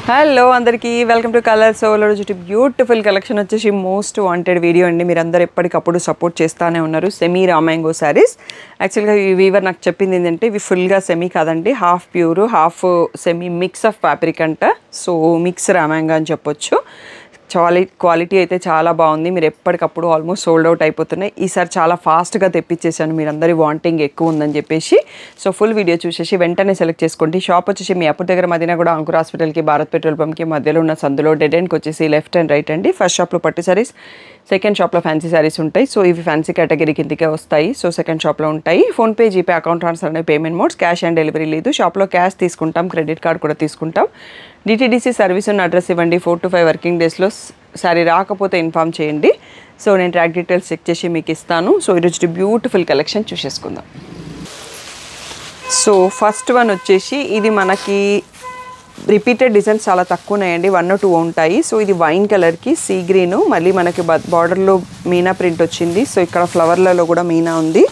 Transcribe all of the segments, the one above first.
Hello అందరికీ welcome to colours రోజు beautiful collection వచ్చేసి మోస్ట్ వాంటెడ్ వీడియో అండి. మీరు అందరూ ఎప్పటికప్పుడు సపోర్ట్ చేస్తూనే ఉన్నారు. సెమీ రామాంగో శారీస్. యాక్చువల్గా ఈ వీవర్ నాకు చెప్పింది ఏంటంటే ఇవి ఫుల్గా సెమీ కాదండి, half pure half semi mix of fabric అంట. సో మిక్స్ రామాంగో అని చెప్పొచ్చు. క్వాలిటీ అయితే చాలా బాగుంది. మీరు ఎప్పటికప్పుడు ఆల్మోస్ట్ సోల్డ్ అవుట్ అయిపోతున్నాయి. ఈసారి చాలా ఫాస్ట్గా తెప్పించేసాను, మీరందరి వాంటింగ్ ఎక్కువ ఉందని చెప్పేసి. సో ఫుల్ వీడియో చూసేసి వెంటనే సెలెక్ట్ చేసుకోండి. షాప్ వచ్చేసి మీ అప్పుడు దగ్గర మధ్యన కూడా అంకుర్ హాస్పిటల్కి భారత్ పెట్రోల్ పంప్కి మధ్యలో ఉన్న సందులో డెడ్ ఎండ్కి వచ్చేసి లెఫ్ట్ అండ్ రైట్ అండి. ఫస్ట్ షాప్లో పట్టు శారీస్, సెకండ్ షాప్లో ఫ్యాన్సీ శారీస్ ఉంటాయి. సో ఇవి ఫ్యాన్సీ కేటగిరీ కిందకే వస్తాయి. సో సెకండ్ షాప్లో ఉంటాయి. ఫోన్పే, జీపే, అకౌంట్ ట్రాన్స్ఫర్ అనే payment modes. Cash on delivery లేదు. షాప్లో క్యాష్ తీసుకుంటాం, క్రెడిట్ కార్డ్ కూడా తీసుకుంటాం. డిటీడీసీ సర్వీస్ ఉన్న అడ్రస్ ఇవ్వండి. 4 to 5 వర్కింగ్ డేస్లో శారీ రాకపోతే ఇన్ఫామ్ చేయండి. సో నేను ట్రాక్ డీటెయిల్స్ చెక్ చేసి మీకు ఇస్తాను. సో ఈరోజు బ్యూటిఫుల్ కలెక్షన్ చూసేసుకుందాం. సో ఫస్ట్ వన్ వచ్చేసి ఇది మనకి రిపీటెడ్ డిజైన్స్ చాలా తక్కువ ఉన్నాయండి, 1 or 2 ఉంటాయి. సో ఇది వైన్ కలర్కి సీ గ్రీను, మళ్ళీ మనకి బార్డర్లో మీనా ప్రింట్ వచ్చింది. సో ఇక్కడ ఫ్లవర్లలో కూడా మీనా ఉంది.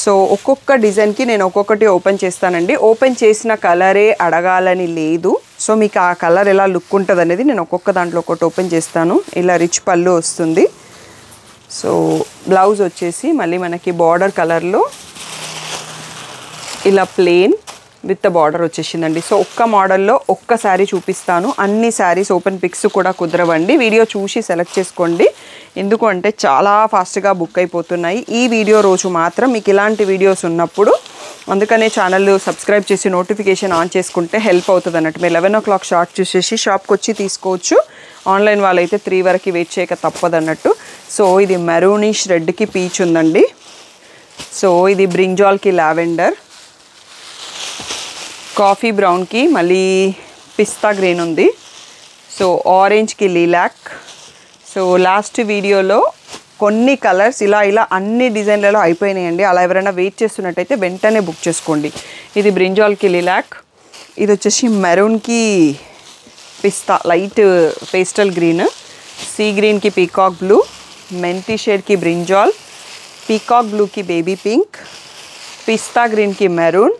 సో ఒక్కొక్క డిజైన్కి నేను ఒక్కొక్కటి ఓపెన్ చేస్తానండి. ఓపెన్ చేసిన కలరే అడగాలని లేదు. సో మీకు ఆ కలర్ ఎలా లుక్ ఉంటుంది అనేది నేను ఒక్కొక్క దాంట్లో ఒకటి ఓపెన్ చేస్తాను. ఇలా రిచ్ పళ్ళు వస్తుంది. సో బ్లౌజ్ వచ్చేసి మళ్ళీ మనకి బార్డర్ కలర్లో ఇలా ప్లెయిన్ విత్ బార్డర్ వచ్చేసిందండి. సో ఒక్క మోడల్లో ఒక్క శారీ చూపిస్తాను. అన్ని శారీస్ ఓపెన్ పిక్స్ కూడా కుదరవండి. వీడియో చూసి సెలెక్ట్ చేసుకోండి. ఎందుకు అంటే చాలా ఫాస్ట్గా బుక్ అయిపోతున్నాయి. ఈ వీడియో రోజు మాత్రం మీకు ఇలాంటి వీడియోస్ ఉన్నప్పుడు అందుకనే ఛానల్ సబ్స్క్రైబ్ చేసి నోటిఫికేషన్ ఆన్ చేసుకుంటే హెల్ప్ అవుతుంది అన్నట్టు. మీరు 11 o'clock షార్ట్ చూసేసి షాప్కి వచ్చి తీసుకోవచ్చు. ఆన్లైన్ వాళ్ళైతే 3 వరకు వెయిట్ చేయక తప్పదు అన్నట్టు. సో ఇది మెరూనిష్ రెడ్కి పీచ్ ఉందండి. సో ఇది బ్రింజాల్కి లావెండర్, కాఫీ బ్రౌన్కి మళ్ళీ పిస్తా గ్రీన్ ఉంది. So ఆరెంజ్కి lilac. సో లాస్ట్ వీడియోలో కొన్ని కలర్స్ ఇలా అన్ని డిజైన్లలో అయిపోయినాయండి. అలా ఎవరైనా వెయిట్ చేస్తున్నట్టయితే వెంటనే బుక్ చేసుకోండి. ఇది బ్రింజాల్కి లిలాక్, ఇది వచ్చేసి మెరూన్కి పిస్తా లైట్ పేస్టల్ గ్రీన్, సీ గ్రీన్కి పీకాక్ బ్లూ, మెంతి షేడ్కి బ్రింజాల్, పీకాక్ బ్లూకి బేబీ పింక్, పిస్తా గ్రీన్కి మెరూన్.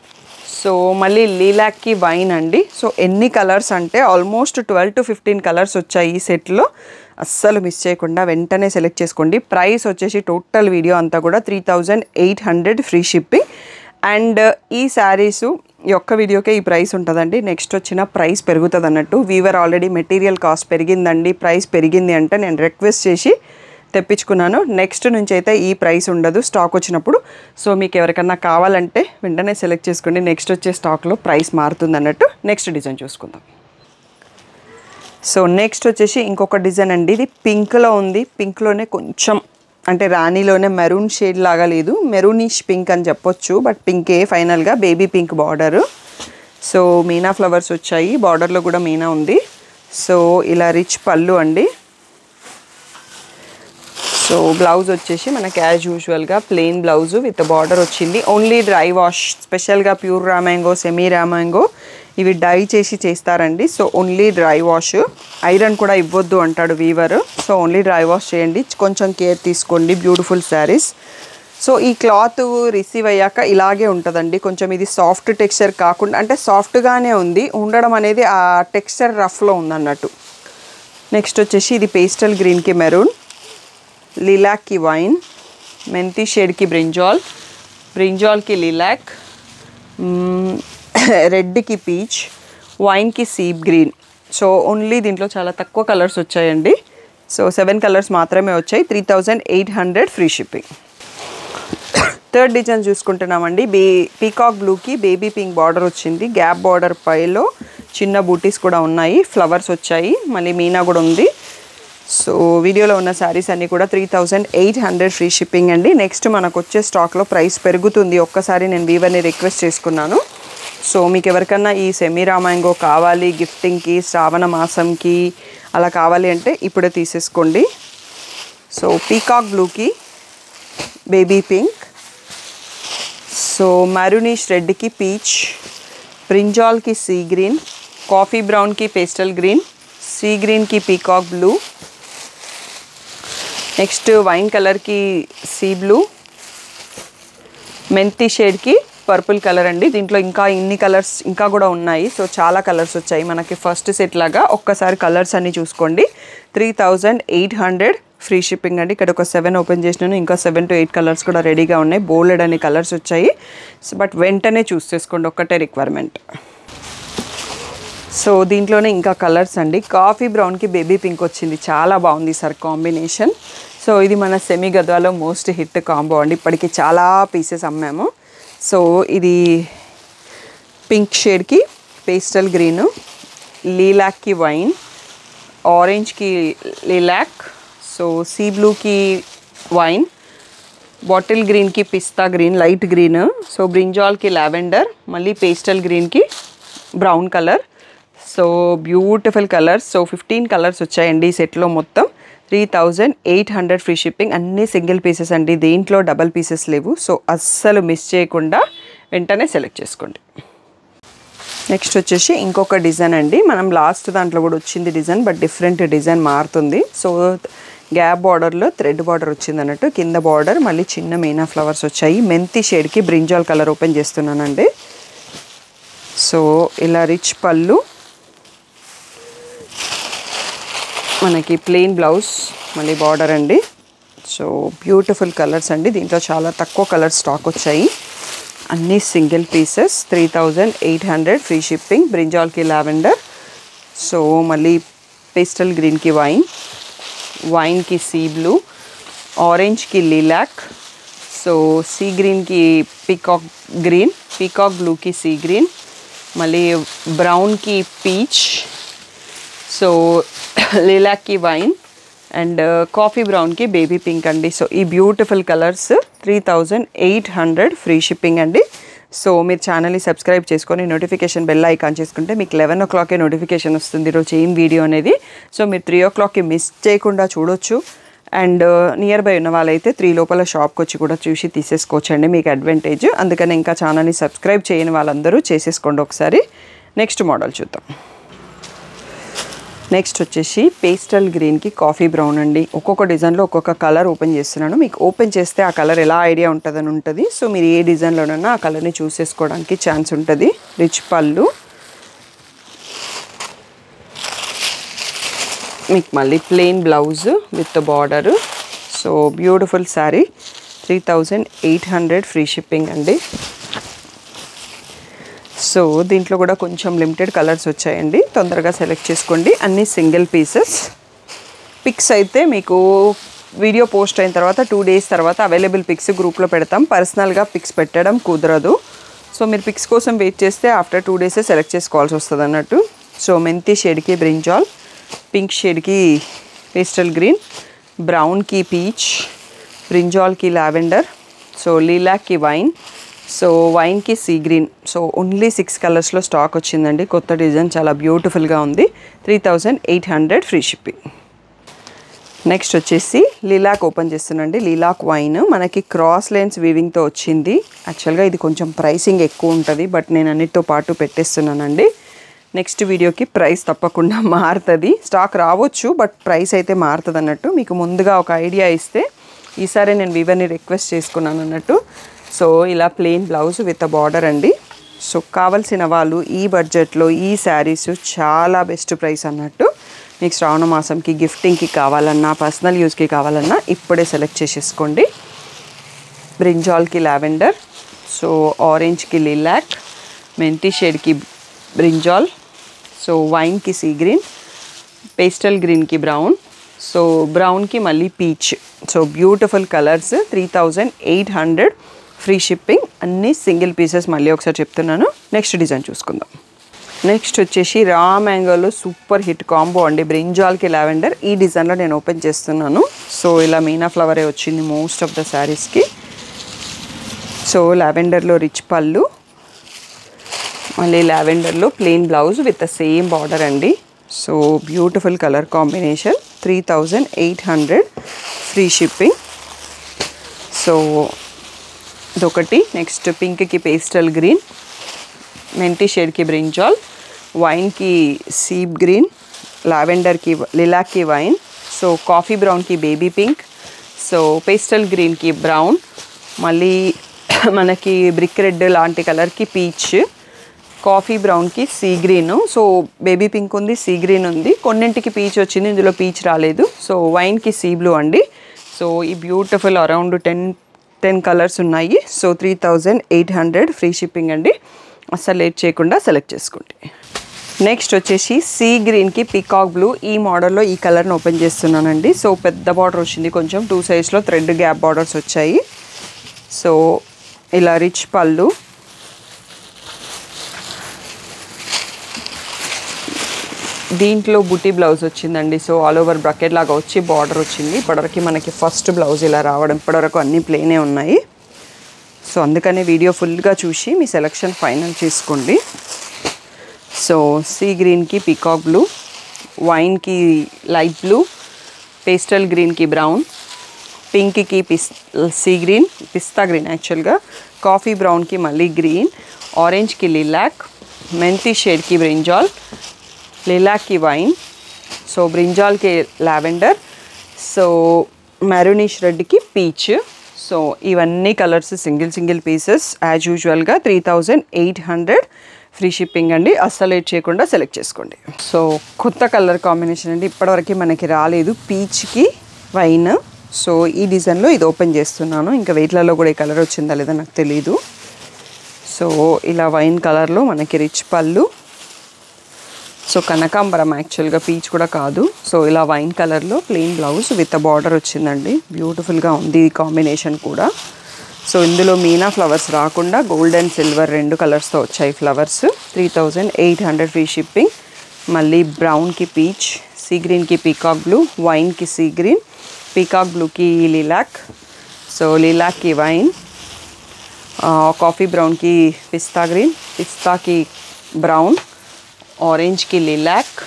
సో మళ్ళీ లీలాక్కి వైన్ అండి. సో ఎన్ని కలర్స్ అంటే ఆల్మోస్ట్ 12 to 15 కలర్స్ వచ్చాయి ఈ సెట్లో. అస్సలు మిస్ చేయకుండా వెంటనే సెలెక్ట్ చేసుకోండి. ప్రైస్ వచ్చేసి టోటల్ వీడియో అంతా కూడా 3800 ఫ్రీ షిప్పింగ్. అండ్ ఈ శారీసు ఈ ఒక్క వీడియోకే ఈ ప్రైస్ ఉంటుందండి. నెక్స్ట్ వచ్చిన ప్రైస్ పెరుగుతుంది అన్నట్టు. వీవర్ ఆల్రెడీ మెటీరియల్ కాస్ట్ పెరిగిందండి, ప్రైస్ పెరిగింది అంటే నేను రిక్వెస్ట్ చేసి తెప్పించుకున్నాను. నెక్స్ట్ నుంచి అయితే ఈ ప్రైస్ ఉండదు స్టాక్ వచ్చినప్పుడు. సో మీకు ఎవరికన్నా కావాలంటే వెంటనే సెలెక్ట్ చేసుకోండి. నెక్స్ట్ వచ్చే స్టాక్లో ప్రైస్ మారుతుంది అన్నట్టు. నెక్స్ట్ డిజైన్ చూసుకుందాం. సో నెక్స్ట్ వచ్చేసి ఇంకొక డిజైన్ అండి. ఇది పింక్లో ఉంది. పింక్లోనే కొంచెం అంటే రాణిలోనే మెరూన్ షేడ్ లాగా లేదు, మెరూనిష్ పింక్ అని చెప్పొచ్చు. బట్ పింకే ఫైనల్గా baby pink border. So Meena flowers వచ్చాయి, బార్డర్లో కూడా మీనా ఉంది. సో ఇలా రిచ్ పళ్ళు అండి. సో బ్లౌజ్ వచ్చేసి మనకి యాజ్ యూజువల్గా ప్లెయిన్ బ్లౌజ్ విత్ బార్డర్ వచ్చింది. ఓన్లీ డ్రై వాష్, స్పెషల్గా ప్యూర్ రామాంగో, సెమీ రామాంగో ఇవి డై చేసి చేస్తారండి. So only dry wash, iron కూడా ఇవ్వద్దు అంటాడు weaver. So only dry wash చేయండి, కొంచెం కేర్ తీసుకోండి. బ్యూటిఫుల్ శారీస్. సో ఈ క్లాత్ రిసీవ్ అయ్యాక ఇలాగే ఉంటుందండి. కొంచెం ఇది సాఫ్ట్ టెక్స్చర్ కాకుండా అంటే సాఫ్ట్గానే ఉంది ఉండడం అనేది, ఆ టెక్స్చర్ రఫ్లో ఉందన్నట్టు. నెక్స్ట్ వచ్చేసి ఇది పేస్టల్ గ్రీన్కి మెరూన్, లిలాక్కి వైన్, మెంతి షేడ్కి బ్రింజాల్, బ్రింజాల్కి లిలాక్, రెడ్కి పీచ్, వైన్కి సీ గ్రీన్. సో ఓన్లీ దీంట్లో చాలా తక్కువ కలర్స్ వచ్చాయండి. సో 7 కలర్స్ మాత్రమే వచ్చాయి. 3800 ఫ్రీ షిప్పింగ్. థర్డ్ డిజైన్ చూసుకుంటున్నామండి. పీకాక్ బ్లూకి బేబీ పింక్ బార్డర్ వచ్చింది. గ్యాప్ బార్డర్ పైలో చిన్న బూటీస్ కూడా ఉన్నాయి, ఫ్లవర్స్ వచ్చాయి, మళ్ళీ మీనా కూడా ఉంది. సో వీడియోలో ఉన్న శారీస్ అన్నీ కూడా 3800 ఫ్రీ షిప్పింగ్ అండి. నెక్స్ట్ మనకు వచ్చే స్టాక్లో ప్రైస్ పెరుగుతుంది. ఒక్కసారి నేను వీవర్ని రిక్వెస్ట్ చేసుకున్నాను. సో మీకు ఎవరికన్నా ఈ సెమీ రామాంగో కావాలి గిఫ్టింగ్కి, శ్రావణ మాసంకి అలా కావాలి అంటే ఇప్పుడే తీసేసుకోండి. సో పీకాక్ బ్లూకి బేబీ పింక్, సో మెరూనిష్ రెడ్కి పీచ్, బ్రింజాల్కి సీ గ్రీన్, కాఫీ బ్రౌన్కి పేస్టల్ గ్రీన్, సీ గ్రీన్కి పీకాక్ బ్లూ, నెక్స్ట్ వైన్ కలర్కి సీ బ్లూ, మెంతి షేడ్కి పర్పుల్ కలర్ అండి. దీంట్లో ఇంకా ఇన్ని కలర్స్ ఇంకా కూడా ఉన్నాయి. సో చాలా కలర్స్ వచ్చాయి మనకి ఫస్ట్ సెట్ లాగా. ఒక్కసారి కలర్స్ అన్ని చూసుకోండి. 3800 ఫ్రీ షిప్పింగ్ అండి. ఇక్కడ ఒక 7 ఓపెన్ చేసినాను, ఇంకా 7 to 8 కలర్స్ కూడా రెడీగా ఉన్నాయి. బోల్డ్ అనే కలర్స్ వచ్చాయి. సో బట్ వెంటనే చూస్ చేసుకోండి, ఒక్కటే రిక్వైర్మెంట్. సో దీంట్లోనే ఇంకా కలర్స్ అండి. కాఫీ బ్రౌన్కి బేబీ పింక్ వచ్చింది, చాలా బాగుంది సార్ కాంబినేషన్. సో ఇది మన సెమీ గద్వాలో మోస్ట్ హిట్ కాంబో అండి. ఇప్పటికి చాలా పీసెస్ అమ్మాము. సో ఇది పింక్ షేడ్కి పేస్టల్ గ్రీను, లీలాక్కి వైన్, ఆరెంజ్కి లీలాక్, సో సీ బ్లూకి వైన్, బాటిల్ గ్రీన్కి పిస్తా గ్రీన్ లైట్ గ్రీన్, సో బ్రింజాల్కి లావెండర్, మళ్ళీ పేస్టల్ గ్రీన్కి brown colour. So beautiful colours. So 15 colours వచ్చాయండి ఈ సెట్లో మొత్తం. 3800 ఫ్రీ షిప్పింగ్. అన్నీ సింగిల్ పీసెస్ అండి, దేంట్లో డబల్ పీసెస్ లేవు. సో అస్సలు మిస్ చేయకుండా వెంటనే సెలెక్ట్ చేసుకోండి. నెక్స్ట్ వచ్చేసి ఇంకొక డిజైన్ అండి. మనం లాస్ట్ దాంట్లో కూడా వచ్చింది డిజైన్, బట్ డిఫరెంట్ డిజైన్ మారుతుంది. సో గ్యాప్ బార్డర్లో థ్రెడ్ బార్డర్ వచ్చింది అన్నట్టు, కింద బార్డర్ మళ్ళీ చిన్న మీనా ఫ్లవర్స్ వచ్చాయి. మెంతి షేడ్కి బ్రింజాల్ కలర్ ఓపెన్ చేస్తున్నానండి. సో ఇలా రిచ్ పళ్ళు, మనకి ప్లెయిన్ బ్లౌజ్, మళ్ళీ బార్డర్ అండి. సో బ్యూటిఫుల్ కలర్స్ అండి. దీంట్లో చాలా తక్కువ కలర్స్ స్టాక్ వచ్చాయి, అన్నీ సింగిల్ పీసెస్. 3800 free shipping. బ్రింజాల్కి లావెండర్, సో మళ్ళీ పేస్టల్ గ్రీన్కి వైన్, వైన్కి సీ బ్లూ, ఆరెంజ్కి లీలాక్, సో సీ గ్రీన్కి పీకాక్ గ్రీన్, పీకాక్ బ్లూకి సీ గ్రీన్, మళ్ళీ బ్రౌన్కి పీచ్, సో లీలాక్కి వైన్ అండ్ కాఫీ బ్రౌన్కి బేబీ పింక్ అండి. సో ఈ బ్యూటిఫుల్ కలర్స్ 3800 ఫ్రీ షిప్పింగ్ అండి. సో మీరు ఛానల్ని సబ్స్క్రైబ్ చేసుకొని నోటిఫికేషన్ బెల్ ఐకాన్ చేసుకుంటే మీకు 11 o'clockకే నోటిఫికేషన్ వస్తుంది ఈరోజు ఏం వీడియో అనేది. సో మీరు 3 o'clockకి మిస్ చేయకుండా చూడొచ్చు. అండ్ నియర్ బై ఉన్న వాళ్ళైతే 3 లోపల షాప్కి వచ్చి కూడా చూసి తీసేసుకోవచ్చు అండి, మీకు అడ్వాంటేజ్. అందుకని ఇంకా ఛానల్ని సబ్స్క్రైబ్ చేయని వాళ్ళందరూ చేసేసుకోండి ఒకసారి. నెక్స్ట్ మోడల్ చూద్దాం. నెక్స్ట్ వచ్చేసి పేస్టల్ గ్రీన్కి కాఫీ బ్రౌన్ అండి. ఒక్కొక్క డిజైన్లో ఒక్కొక్క కలర్ ఓపెన్ చేస్తున్నాను. మీకు ఓపెన్ చేస్తే ఆ కలర్ ఎలా ఐడియా ఉంటుందని ఉంటుంది. సో మీరు ఏ డిజైన్లోనైనా ఆ కలర్ని చూస్ చేసుకోవడానికి ఛాన్స్ ఉంటుంది. రిచ్ పళ్ళు, మీకు మళ్ళీ plain blouse with border. So beautiful sari. 3800 free shipping అండి. సో దీంట్లో కూడా కొంచెం లిమిటెడ్ కలర్స్ వచ్చాయండి, తొందరగా సెలెక్ట్ చేసుకోండి. అన్నీ సింగిల్ పీసెస్. పిక్స్ అయితే మీకు వీడియో పోస్ట్ అయిన తర్వాత 2 days తర్వాత అవైలబుల్ పిక్స్ గ్రూప్లో పెడతాం. పర్సనల్గా పిక్స్ పెట్టడం కుదరదు. సో మీరు పిక్స్ కోసం వెయిట్ చేస్తే ఆఫ్టర్ 2 days సెలెక్ట్ చేసుకోవాల్సి వస్తుంది అన్నట్టు. సో మెంతి షేడ్కి బ్రింజాల్, పింక్ షేడ్కి పేస్టల్ గ్రీన్, బ్రౌన్కి పీచ్, బ్రింజాల్కి లావెండర్, సో లీలాక్కి వైన్, సో వైన్కి సీ గ్రీన్. సో ఓన్లీ 6 కలర్స్లో స్టాక్ వచ్చిందండి. కొత్త డిజైన్ చాలా బ్యూటిఫుల్గా ఉంది. 3800 ఫ్రీ షిప్పింగ్. నెక్స్ట్ వచ్చేసి లీలాక్ ఓపెన్ చేస్తున్నాండి. లీలాక్ వైన్ మనకి క్రాస్ లైన్స్ వీవింగ్తో వచ్చింది. యాక్చువల్గా ఇది కొంచెం ప్రైసింగ్ ఎక్కువ ఉంటుంది, బట్ నేను అన్నిటితో పాటు పెట్టేస్తున్నానండి. నెక్స్ట్ వీడియోకి ప్రైస్ తప్పకుండా మారుతుంది. స్టాక్ రావచ్చు, బట్ ప్రైస్ అయితే మారుతుంది అన్నట్టు. మీకు ముందుగా ఒక ఐడియా ఇస్తే ఈసారి నేను వీవర్ని రిక్వెస్ట్ చేసుకున్నాను అన్నట్టు. సో ఇలా ప్లెయిన్ బ్లౌజ్ విత్ బార్డర్ అండి. సో కావాల్సిన వాళ్ళు ఈ బడ్జెట్లో ఈ శారీస్ చాలా బెస్ట్ ప్రైస్ అన్నట్టు. మీకు శ్రావణ మాసంకి గిఫ్టింగ్కి కావాలన్నా పర్సనల్ యూస్కి కావాలన్నా ఇప్పుడే సెలెక్ట్ చేసేసుకోండి. బ్రింజాల్కి లావెండర్, సో ఆరెంజ్కి లిలాక్, మెంతి షేడ్కి బ్రింజాల్, సో వైన్కి సీ గ్రీన్, పేస్టల్ గ్రీన్కి బ్రౌన్, సో బ్రౌన్కి మళ్ళీ peach. So beautiful colours. 3800 free shipping. అన్నీ సింగిల్ పీసెస్. మళ్ళీ ఒకసారి చెప్తున్నాను. నెక్స్ట్ డిజైన్ చూసుకుందాం. నెక్స్ట్ వచ్చేసి రా మ్యాంగోలో సూపర్ హిట్ కాంబో అండి. బ్రింజాల్కి లావెండర్. ఈ డిజైన్లో నేను ఓపెన్ చేస్తున్నాను. సో ఇలా మీనా ఫ్లవరే వచ్చింది మోస్ట్ ఆఫ్ ద శారీస్కి. సో లావెండర్లో రిచ్ పళ్ళు, మళ్ళీ లావెండర్లో plain blouse with the same border అండి. So beautiful colour combination. 3800 free shipping. So ఇదొకటి. నెక్స్ట్ పింక్కి పేస్టల్ గ్రీన్, మెంతి షేడ్కి బ్రింజాల్, వైన్కి సీ గ్రీన్, లావెండర్కి లిలాక్కి వైన్, సో కాఫీ బ్రౌన్కి బేబీ పింక్, సో పేస్టల్ గ్రీన్కి బ్రౌన్, మళ్ళీ మనకి బ్రిక్ రెడ్ లాంటి కలర్కి పీచ్, కాఫీ బ్రౌన్కి sea green, so baby pink ఉంది, సీ గ్రీన్ ఉంది, కొన్నింటికి పీచ్ వచ్చింది, ఇందులో పీచ్ రాలేదు. సో వైన్కి సీ బ్లూ అండి. సో ఈ బ్యూటిఫుల్ అరౌండ్ 10 కలర్స్ ఉన్నాయి. సో 3800 ఫ్రీ షిప్పింగ్ అండి. అస్సలు లేట్ చేయకుండా సెలెక్ట్ చేసుకోండి. నెక్స్ట్ వచ్చేసి సీ గ్రీన్కి పీకాక్ బ్లూ, ఈ మోడల్లో ఈ కలర్ని ఓపెన్ చేస్తున్నానండి. సో పెద్ద బార్డర్ వచ్చింది, కొంచెం 2 సైడ్స్లో థ్రెడ్ గ్యాప్ బార్డర్స్ వచ్చాయి. సో ఇలా రిచ్ పళ్ళు, దీంట్లో బుటీ బ్లౌజ్ వచ్చిందండి. సో ఆల్ ఓవర్ బ్రకెట్ లాగా వచ్చి బార్డర్ వచ్చింది. ఇప్పటివరకు మనకి ఫస్ట్ బ్లౌజ్ ఇలా రావడం, ఇప్పటివరకు అన్నీ ప్లెయినే ఉన్నాయి. సో అందుకని వీడియో ఫుల్గా చూసి మీ సెలెక్షన్ ఫైనల్ చేసుకోండి. సో సీ గ్రీన్కి పీకాక్ బ్లూ, వైన్కి లైట్ బ్లూ, పేస్టల్ గ్రీన్కి బ్రౌన్, పింక్కి సీ గ్రీన్, పిస్తా గ్రీన్ యాక్చువల్గా, కాఫీ బ్రౌన్కి మళ్ళీ గ్రీన్, ఆరెంజ్కి లిలాక్, మెంతి షేడ్కి బ్రింజాల్, లిలాక్కి వైన్, సో బ్రింజాల్కి లావెండర్, సో మెరూనిష్ రెడ్కి పీచ్. సో ఇవన్నీ కలర్స్ సింగిల్ పీసెస్ యాజ్ యూజువల్గా 3800 ఫ్రీ షిప్పింగ్ అండి. అస్సలు లేట్ చేయకుండా సెలెక్ట్ చేసుకోండి. సో కొత్త కలర్ కాంబినేషన్ అండి, ఇప్పటివరకు మనకి రాలేదు, పీచ్కి వైన్. సో ఈ డిజైన్లో ఇది ఓపెన్ చేస్తున్నాను. ఇంకా వెయిట్లలో కూడా ఈ కలర్ వచ్చిందా లేదా నాకు తెలీదు. సో ఇలా వైన్ కలర్లో మనకి రిచ్ పళ్ళు, సో కనకాంబరం యాక్చువల్గా పీచ్ కూడా కాదు. సో ఇలా వైన్ కలర్లో ప్లెయిన్ బ్లౌజ్ విత్ బార్డర్ వచ్చిందండి. బ్యూటిఫుల్గా ఉంది ఈ కాంబినేషన్ కూడా. సో ఇందులో మీనా ఫ్లవర్స్ రాకుండా గోల్డ్ అండ్ సిల్వర్ 2 కలర్స్తో వచ్చాయి ఫ్లవర్స్. 3800 free shipping. మళ్ళీ బ్రౌన్కి పీచ్, సీ గ్రీన్కి పీకాక్ బ్లూ, వైన్కి సీ గ్రీన్, పీకాక్ బ్లూకి లిలాక్, సో లిలాక్కి వైన్, కాఫీ బ్రౌన్కి పిస్తా గ్రీన్, పిస్తాకి బ్రౌన్, ఆరెంజ్కి లిలాక్,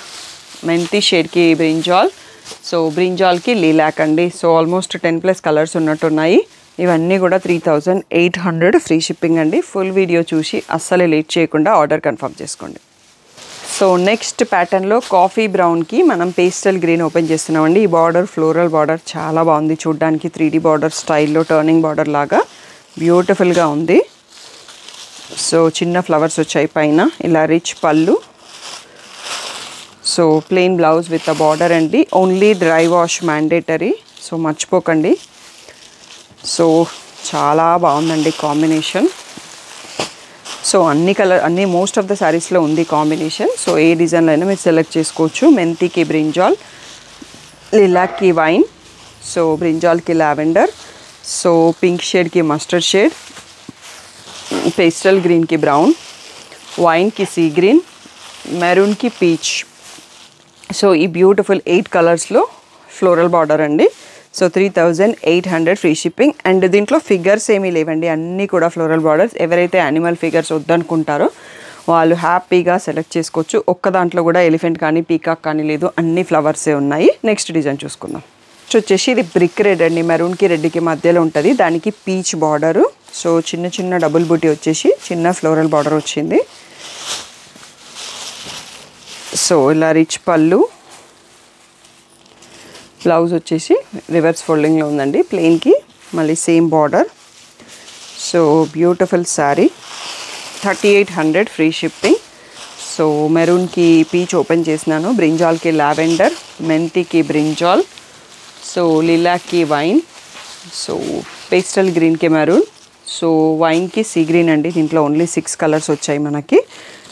మెంతి షేడ్కి బ్రింజాల్, సో బ్రింజాల్కి లిలాక్ అండి. సో ఆల్మోస్ట్ 10+ కలర్స్ ఉన్నట్టున్నాయి. ఇవన్నీ కూడా 3800 ఫ్రీ షిప్పింగ్ అండి. ఫుల్ వీడియో చూసి అస్సలు లేట్ చేయకుండా ఆర్డర్ కన్ఫర్మ్ చేసుకోండి. సో నెక్స్ట్ ప్యాటర్న్లో కాఫీ బ్రౌన్కి మనం పేస్టల్ గ్రీన్ ఓపెన్ చేస్తున్నామండి. ఈ బార్డర్ ఫ్లోరల్ బార్డర్ చాలా బాగుంది చూడడానికి, 3D బార్డర్ స్టైల్లో టర్నింగ్ బార్డర్ లాగా బ్యూటిఫుల్గా ఉంది. సో చిన్న ఫ్లవర్స్ వచ్చాయి పైన, ఇలా రిచ్ పళ్ళు, so plain blouse with a border అండి. Only dry wash mandatory, so మర్చిపోకండి. సో చాలా బాగుందండి కాంబినేషన్. సో అన్ని మోస్ట్ ఆఫ్ ద శారీస్లో ఉంది కాంబినేషన్. సో ఏ డిజైన్లో అయినా మీరు సెలెక్ట్ చేసుకోవచ్చు. మెంతికి బ్రింజాల్, లిలాక్కి వైన్, సో బ్రింజాల్కి లావెండర్, సో పింక్ షేడ్కి మస్టర్డ్ షేడ్, పేస్టల్ గ్రీన్కి బ్రౌన్, వైన్కి సీ గ్రీన్, మెరూన్కి పీచ్. సో ఈ బ్యూటిఫుల్ 8 కలర్స్లో ఫ్లోరల్ బార్డర్ అండి. So 3800 free shipping. అండ్ దీంట్లో ఫిగర్స్ ఏమీ లేవండి, అన్నీ కూడా ఫ్లోరల్ బార్డర్స్. ఎవరైతే యానిమల్ ఫిగర్స్ వద్దనుకుంటారో వాళ్ళు హ్యాపీగా సెలెక్ట్ చేసుకోవచ్చు. ఒక్క దాంట్లో కూడా ఎలిఫెంట్ కానీ పీకాక్ కానీ లేదు, అన్ని ఫ్లవర్సే ఉన్నాయి. నెక్స్ట్ డిజైన్ చూసుకుందాం. నెక్స్ట్ వచ్చేసి ఇది బ్రిక్ రెడ్ అండి, మెరూన్కి రెడ్కి మధ్యలో ఉంటుంది, దానికి పీచ్ బార్డరు. సో చిన్న డబుల్ బూటీ వచ్చేసి చిన్న ఫ్లోరల్ బార్డర్ వచ్చింది. సో ఇలా రిచ్ పళ్ళు, బ్లౌజ్ వచ్చేసి రివర్స్ ఫోల్డింగ్లో ఉందండి ప్లెయిన్కి, మళ్ళీ same border. So beautiful sari, 3800 free shipping. So మెరూన్కి పీచ్ ఓపెన్ చేసినాను, బ్రింజాల్కి లావెండర్, మెంతికి బ్రింజాల్, సో లిలాక్కి వైన్, సో పేస్టల్ గ్రీన్కి మెరూన్, సో వైన్కి సీ గ్రీన్ అండి. దీంట్లో ఓన్లీ 6 కలర్స్ వచ్చాయి మనకి.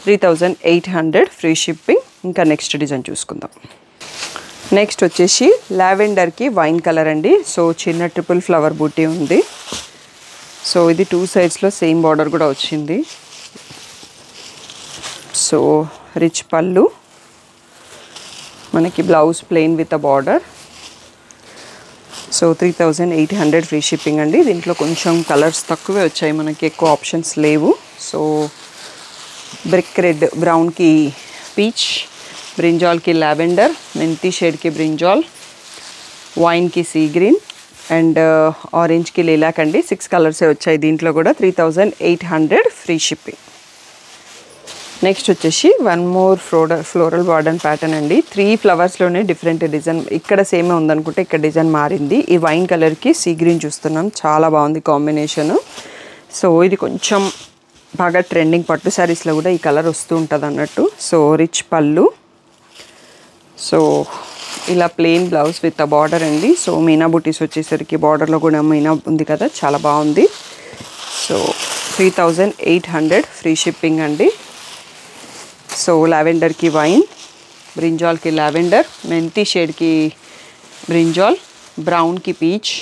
3800 ఫ్రీ షిప్పింగ్. ఇంకా నెక్స్ట్ డిజైన్ చూసుకుందాం. నెక్స్ట్ వచ్చేసి లావెండర్కి వైన్ కలర్ అండి. సో చిన్న ట్రిపుల్ ఫ్లవర్ బూటీ ఉంది. సో ఇది 2 సైడ్స్లో సేమ్ బార్డర్ కూడా వచ్చింది. సో రిచ్ పళ్ళు, మనకి blouse plain with a border. So 3800 free shipping అండి. దీంట్లో కొంచెం కలర్స్ తక్కువే వచ్చాయి మనకి, ఎక్కువ ఆప్షన్స్ లేవు. సో బ్రిక్ రెడ్, బ్రౌన్కి పీచ్, బ్రింజాల్కి లావెండర్, మెంతి షేడ్కి బ్రింజాల్, వైన్కి సీ గ్రీన్ అండ్ ఆరెంజ్కి లిలాక్ అండి. 6 కలర్సే వచ్చాయి దీంట్లో కూడా. 3800 ఫ్రీ షిప్పింగ్. నెక్స్ట్ వచ్చేసి one more floral border pattern అండి. 3 ఫ్లవర్స్లోనే డిఫరెంట్ డిజైన్. ఇక్కడ సేమే ఉందనుకుంటే ఇక్కడ డిజైన్ మారింది. ఈ వైన్ కలర్కి సీ గ్రీన్ చూస్తున్నాం, చాలా బాగుంది కాంబినేషను. సో ఇది కొంచెం బాగా ట్రెండింగ్ పట్టు శారీస్లో కూడా ఈ కలర్ వస్తూ ఉంటుంది అన్నట్టు. సో రిచ్ పళ్ళు, సో ఇలా ప్లెయిన్ బ్లౌజ్ విత్ బార్డర్ అండి. సో మీనా బుటీస్ వచ్చేసరికి బార్డర్లో కూడా మీనా ఉంది కదా, చాలా బాగుంది. సో 3800 ఫ్రీ షిప్పింగ్ అండి. సో లావెండర్కి వైన్, బ్రింజాల్కి లావెండర్, మెంతి షేడ్కి బ్రింజాల్, బ్రౌన్కి పీచ్,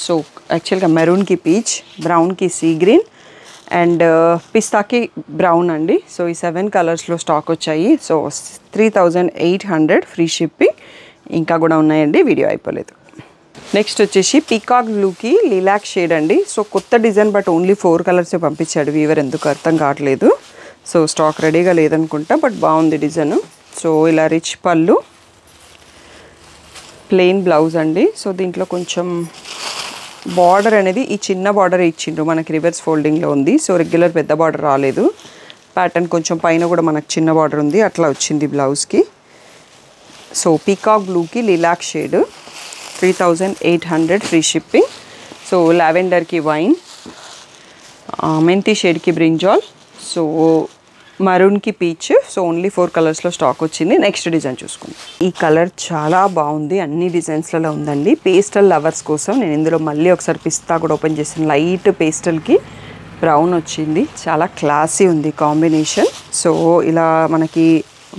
సో యాక్చువల్గా మెరూన్కి పీచ్, బ్రౌన్కి సీ గ్రీన్ అండ్ పిస్తాకి బ్రౌన్ అండి. సో ఈ 7 కలర్స్లో స్టాక్ వచ్చాయి. So 3800 free shipping. ఇంకా కూడా ఉన్నాయండి, వీడియో అయిపోలేదు. నెక్స్ట్ వచ్చేసి పీకాక్ బ్లూకి లిలాక్ షేడ్ అండి. సో కొత్త డిజైన్, బట్ ఓన్లీ 4 కలర్సే పంపించాడు వీవర్, ఎందుకు అర్థం కావట్లేదు. సో స్టాక్ రెడీగా లేదనుకుంటా, బట్ బాగుంది డిజైన్. సో ఇలా రిచ్ పళ్ళు, ప్లెయిన్ బ్లౌజ్ అండి. సో దీంట్లో కొంచెం బార్డర్ అనేది ఈ చిన్న బార్డర్ ఇచ్చిండ్రు, మనకి రివర్స్ ఫోల్డింగ్లో ఉంది. సో రెగ్యులర్ పెద్ద బార్డర్ రాలేదు, ప్యాటర్న్ కొంచెం పైన కూడా మనకు చిన్న బార్డర్ ఉంది, అట్లా వచ్చింది బ్లౌజ్కి. సో పీకాక్ బ్లూకి lilac shade 3800 free shipping. So లావెండర్కి వైన్, మెంతి షేడ్కి బ్రింజాల్, సో మరూన్కి పీచ్. సో ఓన్లీ 4 కలర్స్లో స్టాక్ వచ్చింది. నెక్స్ట్ డిజైన్ చూసుకుందాం. ఈ కలర్ చాలా బాగుంది, అన్ని డిజైన్స్లలో ఉందండి. పేస్టల్ లవర్స్ కోసం నేను ఇందులో మళ్ళీ ఒకసారి పిస్తా కూడా ఓపెన్ చేసాను. లైట్ పేస్టల్కి బ్రౌన్ వచ్చింది, చాలా క్లాసీ ఉంది కాంబినేషన్. సో ఇలా మనకి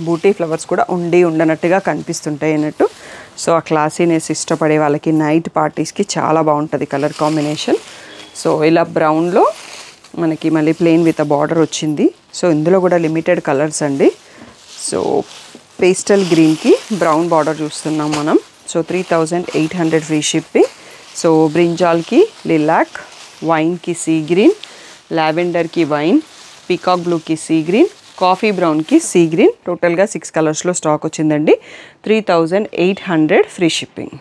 బూటీ ఫ్లవర్స్ కూడా ఉండనట్టుగా కనిపిస్తుంటాయి అన్నట్టు. సో ఆ క్లాసీనెస్ ఇష్టపడే వాళ్ళకి నైట్ పార్టీస్కి చాలా బాగుంటుంది కలర్ కాంబినేషన్. సో ఇలా బ్రౌన్లో మనకి మళ్ళీ ప్లెయిన్ విత్ బార్డర్ వచ్చింది. సో ఇందులో కూడా లిమిటెడ్ కలర్స్ అండి. సో పేస్టల్ గ్రీన్కి బ్రౌన్ బార్డర్ చూస్తున్నాం మనం. So 3800 free shipping. సో బ్రింజాల్కి లిలాక్, వైన్కి సీ గ్రీన్, లావెండర్కి వైన్, పీకాక్ బ్లూకి సీ గ్రీన్, కాఫీ బ్రౌన్కి సీ గ్రీన్. టోటల్గా 6 కలర్స్లో స్టాక్ వచ్చిందండి. 3800 ఫ్రీ షిప్పింగ్.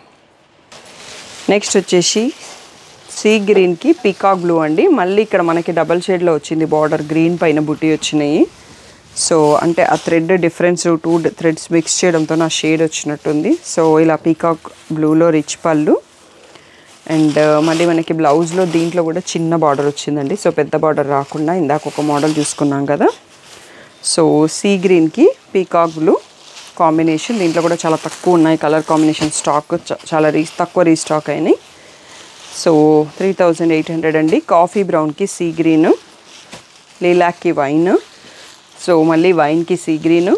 నెక్స్ట్ వచ్చేసి సీ గ్రీన్కి పీకాక్ బ్లూ అండి. మళ్ళీ ఇక్కడ మనకి డబల్ షేడ్లో వచ్చింది బార్డర్, గ్రీన్ పైన బుటీ వచ్చినాయి. సో అంటే ఆ థ్రెడ్ డిఫరెన్స్, 2 థ్రెడ్స్ మిక్స్ చేయడంతో నా షేడ్ వచ్చినట్టుంది. సో ఇలా పీకాక్ బ్లూలో రిచ్ పళ్ళు అండ్ మళ్ళీ మనకి బ్లౌజ్లో దీంట్లో కూడా చిన్న బార్డర్ వచ్చిందండి. సో పెద్ద బార్డర్ రాకుండా ఇందాక ఒక మోడల్ చూసుకున్నాం కదా. సో సీ గ్రీన్కి పీకాక్ బ్లూ కాంబినేషన్. దీంట్లో కూడా చాలా తక్కువ ఉన్నాయి కలర్ కాంబినేషన్, స్టాక్ చాలా తక్కువ రీస్టాక్ అయినాయి. సో 3800 అండి. కాఫీ బ్రౌన్కి సీ గ్రీన్, లీలాక్కి వైన్, సో మళ్ళీ వైన్కి సీ గ్రీన్,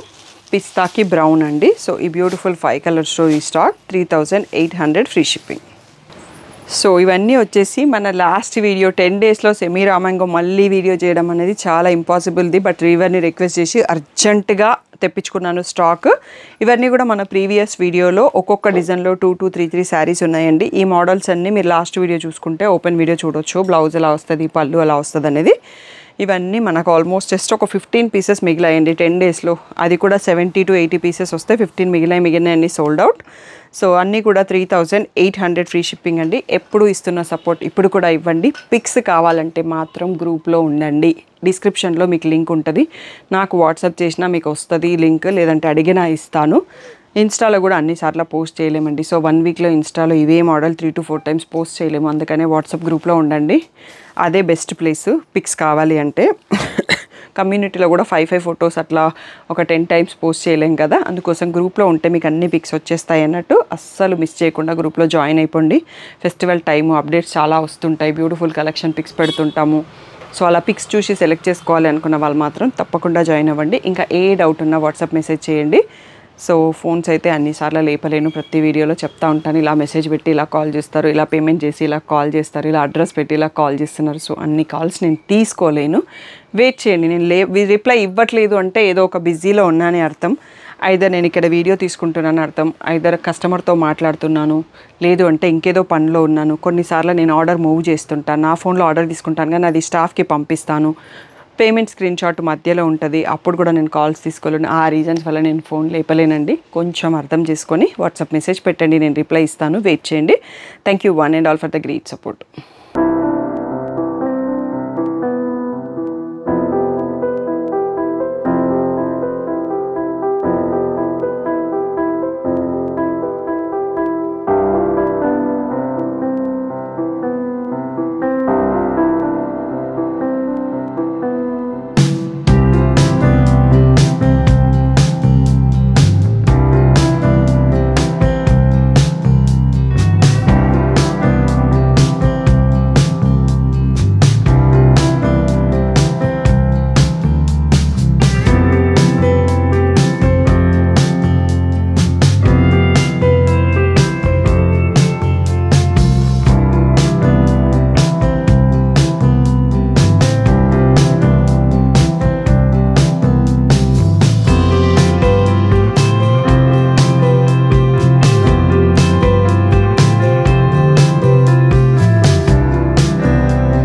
పిస్తాకి బ్రౌన్ అండి. సో ఈ బ్యూటిఫుల్ 5 కలర్స్లో ఈ స్టాక్ 3800 ఫ్రీ షిప్పింగ్. సో ఇవన్నీ వచ్చేసి మన లాస్ట్ వీడియో 10 డేస్లో సెమీ రామంగో మళ్ళీ వీడియో చేయడం అనేది చాలా ఇంపాసిబుల్ది. బట్ వీవర్ని రిక్వెస్ట్ చేసి అర్జెంటుగా తెప్పించుకున్నాను స్టాక్. ఇవన్నీ కూడా మన ప్రీవియస్ వీడియోలో ఒక్కొక్క డిజైన్లో 2 to 3 శారీస్ ఉన్నాయండి. ఈ మోడల్స్ అన్నీ మీరు లాస్ట్ వీడియో చూసుకుంటే ఓపెన్ వీడియో చూడొచ్చు. బ్లౌజ్ ఎలా వస్తుంది, పళ్ళు ఎలా వస్తుంది అనేది. ఇవన్నీ మనకు ఆల్మోస్ట్ జస్ట్ ఒక 15 పీసెస్ మిగిలాయండి 10 డేస్లో. అది కూడా 70 to 80 పీసెస్ వస్తే 15 మిగిలినాయన్ని సోల్డ్ అవుట్. సో అన్నీ కూడా 3800 ఫ్రీ షిప్పింగ్ అండి. ఎప్పుడు ఇస్తున్న సపోర్ట్ ఇప్పుడు కూడా ఇవ్వండి. పిక్స్ కావాలంటే మాత్రం గ్రూప్లో ఉండండి. డిస్క్రిప్షన్లో మీకు లింక్ ఉంటుంది. నాకు వాట్సాప్ చేసినా మీకు వస్తుంది లింక్, లేదంటే అడిగినా ఇస్తాను. ఇన్స్టాలో కూడా అన్నిసార్లు పోస్ట్ చేయలేమండి. సో 1 వీక్లో ఇన్స్టాలో ఇవే మోడల్ 3 to 4 టైమ్స్ పోస్ట్ చేయలేము. అందుకనే వాట్సాప్ గ్రూప్లో ఉండండి, అదే బెస్ట్ ప్లేస్ పిక్స్ కావాలి అంటే. కమ్యూనిటీలో కూడా 5 ఫొటోస్ అట్లా ఒక 10 టైమ్స్ పోస్ట్ చేయలేం కదా, అందుకోసం గ్రూప్లో ఉంటే మీకు అన్ని పిక్స్ వచ్చేస్తాయి అన్నట్టు. అస్సలు మిస్ చేయకుండా గ్రూప్లో జాయిన్ అయిపోండి. ఫెస్టివల్ టైము అప్డేట్స్ చాలా వస్తుంటాయి, బ్యూటిఫుల్ కలెక్షన్ పిక్స్ పెడుతుంటాము. సో అలా పిక్స్ చూసి సెలెక్ట్ చేసుకోవాలి అనుకున్న వాళ్ళు మాత్రం తప్పకుండా జాయిన్ అవ్వండి. ఇంకా ఏ డౌట్ ఉన్నా వాట్సాప్ మెసేజ్ చేయండి. సో ఫోన్స్ అయితే అన్నిసార్లు లేపలేను, ప్రతి వీడియోలో చెప్తా ఉంటాను. ఇలా మెసేజ్ పెట్టి ఇలా కాల్ చేస్తారు, ఇలా పేమెంట్ చేసి ఇలా కాల్ చేస్తారు, ఇలా అడ్రస్ పెట్టి ఇలా కాల్ చేస్తున్నారు. సో అన్ని కాల్స్ నేను తీసుకోలేను, వెయిట్ చేయండి. నేను రిప్లై ఇవ్వట్లేదు అంటే ఏదో ఒక బిజీలో ఉన్నానని అర్థం. ఐదర్ నేను ఇక్కడ వీడియో తీసుకుంటున్నాను అర్థం, ఐదర్ కస్టమర్తో మాట్లాడుతున్నాను, లేదు అంటే ఇంకేదో పనిలో ఉన్నాను. కొన్నిసార్లు నేను ఆర్డర్ మూవ్ చేస్తుంటాను, నా ఫోన్లో ఆర్డర్ తీసుకుంటాను కానీ అది స్టాఫ్కి పంపిస్తాను. పేమెంట్ స్క్రీన్ షాట్ మధ్యలో ఉంటుంది, అప్పుడు కూడా నేను కాల్స్ తీసుకోలేను. ఆ రీజన్స్ వల్ల నేను ఫోన్ లేపలేనండి. కొంచెం అర్థం చేసుకొని వాట్సాప్ మెసేజ్ పెట్టండి, నేను రిప్లై ఇస్తాను. వెయిట్ చేయండి. Thank you one and all for the great support.